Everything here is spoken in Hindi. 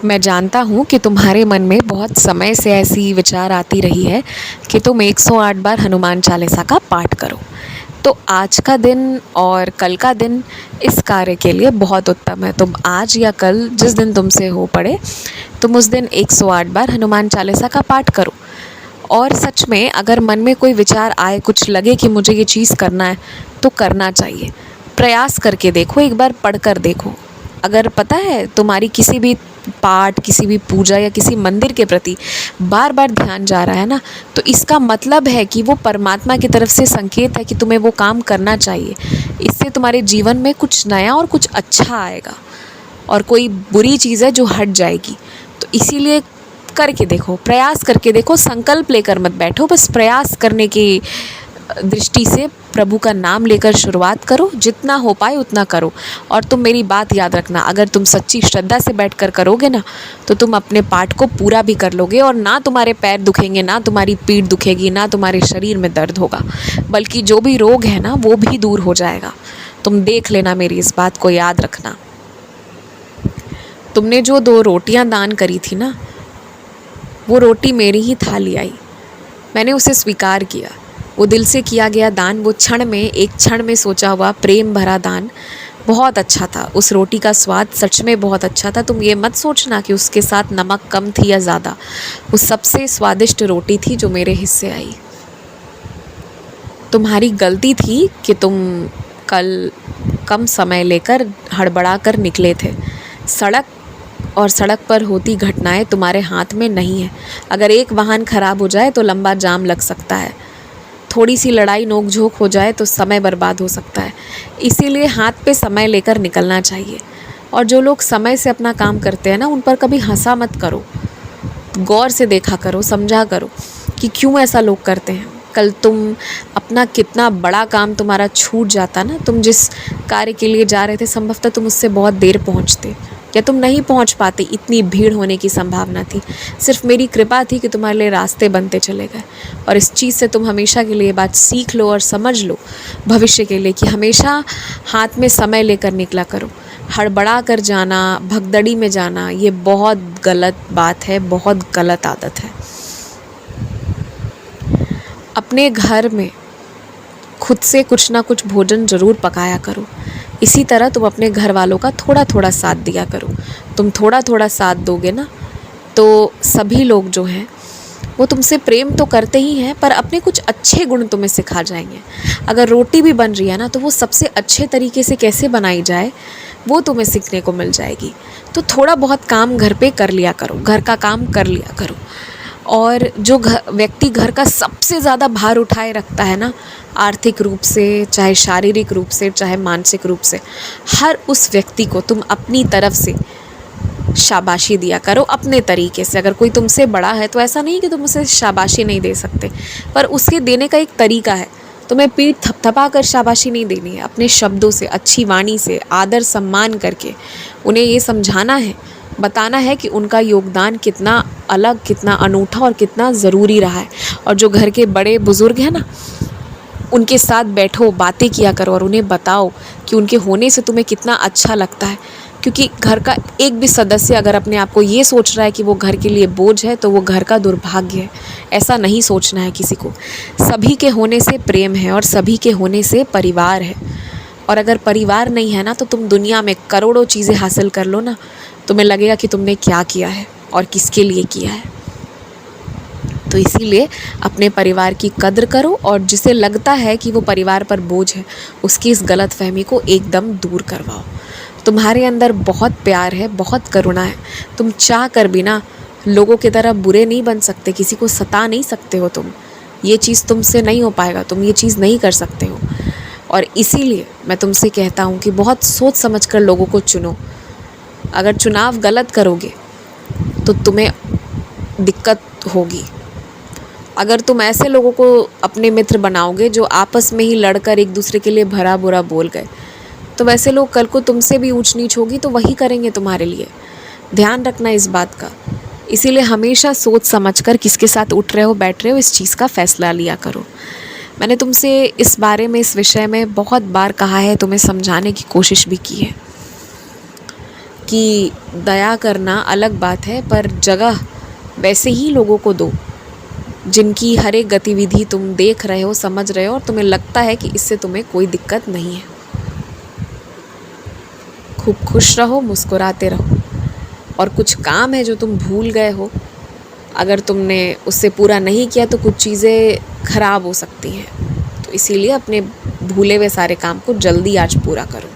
मैं जानता हूँ कि तुम्हारे मन में बहुत समय से ऐसी विचार आती रही है कि तुम 108 बार हनुमान चालीसा का पाठ करो। तो आज का दिन और कल का दिन इस कार्य के लिए बहुत उत्तम है। तुम आज या कल जिस दिन तुमसे हो पड़े, तुम उस दिन 108 बार हनुमान चालीसा का पाठ करो। और सच में अगर मन में कोई विचार आए, कुछ लगे कि मुझे ये चीज़ करना है, तो करना चाहिए। प्रयास करके देखो, एक बार पढ़ कर देखो। अगर पता है तुम्हारी किसी भी पाठ, किसी भी पूजा या किसी मंदिर के प्रति बार बार ध्यान जा रहा है ना, तो इसका मतलब है कि वो परमात्मा की तरफ से संकेत है कि तुम्हें वो काम करना चाहिए। इससे तुम्हारे जीवन में कुछ नया और कुछ अच्छा आएगा और कोई बुरी चीज़ है जो हट जाएगी। तो इसीलिए करके देखो, प्रयास करके देखो, संकल्प लेकर मत बैठो, बस प्रयास करने की दृष्टि से प्रभु का नाम लेकर शुरुआत करो। जितना हो पाए उतना करो। और तुम मेरी बात याद रखना, अगर तुम सच्ची श्रद्धा से बैठकर करोगे ना, तो तुम अपने पाठ को पूरा भी कर लोगे और ना तुम्हारे पैर दुखेंगे, ना तुम्हारी पीठ दुखेगी, ना तुम्हारे शरीर में दर्द होगा, बल्कि जो भी रोग है ना वो भी दूर हो जाएगा। तुम देख लेना, मेरी इस बात को याद रखना। तुमने जो 2 रोटियां दान करी थी ना, वो रोटी मेरी ही थाली आई। मैंने उसे स्वीकार किया। वो दिल से किया गया दान, वो क्षण में, एक क्षण में सोचा हुआ प्रेम भरा दान बहुत अच्छा था। उस रोटी का स्वाद सच में बहुत अच्छा था। तुम ये मत सोचना कि उसके साथ नमक कम थी या ज़्यादा। वो सबसे स्वादिष्ट रोटी थी जो मेरे हिस्से आई। तुम्हारी गलती थी कि तुम कल कम समय लेकर हड़बड़ा कर निकले थे। सड़क पर होती घटनाएं तुम्हारे हाथ में नहीं है। अगर एक वाहन खराब हो जाए तो लंबा जाम लग सकता है। थोड़ी सी लड़ाई नोक-झोंक हो जाए तो समय बर्बाद हो सकता है। इसीलिए हाथ पे समय लेकर निकलना चाहिए। और जो लोग समय से अपना काम करते हैं ना, उन पर कभी हंसा मत करो। गौर से देखा करो, समझा करो कि क्यों ऐसा लोग करते हैं। कल तुम अपना कितना बड़ा काम तुम्हारा छूट जाता ना, तुम जिस कार्य के लिए जा रहे थे, संभवतः तुम उससे बहुत देर पहुंचते या तुम नहीं पहुंच पाते। इतनी भीड़ होने की संभावना थी। सिर्फ मेरी कृपा थी कि तुम्हारे लिए रास्ते बनते चले गए। और इस चीज़ से तुम हमेशा के लिए बात सीख लो और समझ लो भविष्य के लिए कि हमेशा हाथ में समय लेकर निकला करो। हड़बड़ा कर जाना, भगदड़ी में जाना, ये बहुत गलत बात है, बहुत गलत आदत है। अपने घर में खुद से कुछ ना कुछ भोजन ज़रूर पकाया करो। इसी तरह तुम अपने घर वालों का थोड़ा थोड़ा साथ दिया करो। तुम थोड़ा थोड़ा साथ दोगे ना, तो सभी लोग जो हैं वो तुमसे प्रेम तो करते ही हैं, पर अपने कुछ अच्छे गुण तुम्हें सिखा जाएंगे। अगर रोटी भी बन रही है ना, तो वो सबसे अच्छे तरीके से कैसे बनाई जाए वो तुम्हें सीखने को मिल जाएगी। तो थोड़ा बहुत काम घर पे कर लिया करो, घर का काम कर लिया करो। और जो व्यक्ति घर का सबसे ज़्यादा भार उठाए रखता है ना, आर्थिक रूप से, चाहे शारीरिक रूप से, चाहे मानसिक रूप से, हर उस व्यक्ति को तुम अपनी तरफ से शाबाशी दिया करो अपने तरीके से। अगर कोई तुमसे बड़ा है तो ऐसा नहीं कि तुम उसे शाबाशी नहीं दे सकते, पर उसके देने का एक तरीका है। तुम्हें पीठ थपथपा कर शाबाशी नहीं देनी है। अपने शब्दों से, अच्छी वाणी से, आदर सम्मान करके उन्हें ये समझाना है, बताना है कि उनका योगदान कितना अलग, कितना अनूठा और कितना ज़रूरी रहा है। और जो घर के बड़े बुज़ुर्ग हैं ना, उनके साथ बैठो, बातें किया करो और उन्हें बताओ कि उनके होने से तुम्हें कितना अच्छा लगता है। क्योंकि घर का एक भी सदस्य अगर अपने आप को ये सोच रहा है कि वो घर के लिए बोझ है, तो वो घर का दुर्भाग्य है। ऐसा नहीं सोचना है किसी को। सभी के होने से प्रेम है और सभी के होने से परिवार है। और अगर परिवार नहीं है ना, तो तुम दुनिया में करोड़ों चीज़ें हासिल कर लो ना, तुम्हें लगेगा कि तुमने क्या किया है और किसके लिए किया है। तो इसीलिए अपने परिवार की कद्र करो और जिसे लगता है कि वो परिवार पर बोझ है, उसकी इस गलतफहमी को एकदम दूर करवाओ। तुम्हारे अंदर बहुत प्यार है, बहुत करुणा है। तुम चाह कर भी ना लोगों की तरह बुरे नहीं बन सकते, किसी को सता नहीं सकते हो तुम। ये चीज़ तुमसे नहीं हो पाएगा, तुम ये चीज़ नहीं कर सकते हो। और इसीलिए मैं तुमसे कहता हूँ कि बहुत सोच समझ कर लोगों को चुनो। अगर चुनाव गलत करोगे तो तुम्हें दिक्कत होगी। अगर तुम ऐसे लोगों को अपने मित्र बनाओगे जो आपस में ही लड़कर एक दूसरे के लिए भला बुरा बोल गए, तो वैसे लोग कल को तुमसे भी ऊंच नीच होगी तो वही करेंगे तुम्हारे लिए। ध्यान रखना इस बात का। इसीलिए हमेशा सोच समझकर किसके साथ उठ रहे हो, बैठ रहे हो, इस चीज़ का फैसला लिया करो। मैंने तुमसे इस बारे में, इस विषय में बहुत बार कहा है, तुम्हें समझाने की कोशिश भी की है कि दया करना अलग बात है, पर जगह वैसे ही लोगों को दो जिनकी हर एक गतिविधि तुम देख रहे हो, समझ रहे हो और तुम्हें लगता है कि इससे तुम्हें कोई दिक्कत नहीं है। खूब खुश रहो, मुस्कुराते रहो। और कुछ काम है जो तुम भूल गए हो, अगर तुमने उससे पूरा नहीं किया तो कुछ चीज़ें खराब हो सकती हैं, तो इसीलिए अपने भूले हुए सारे काम को जल्दी आज पूरा करो।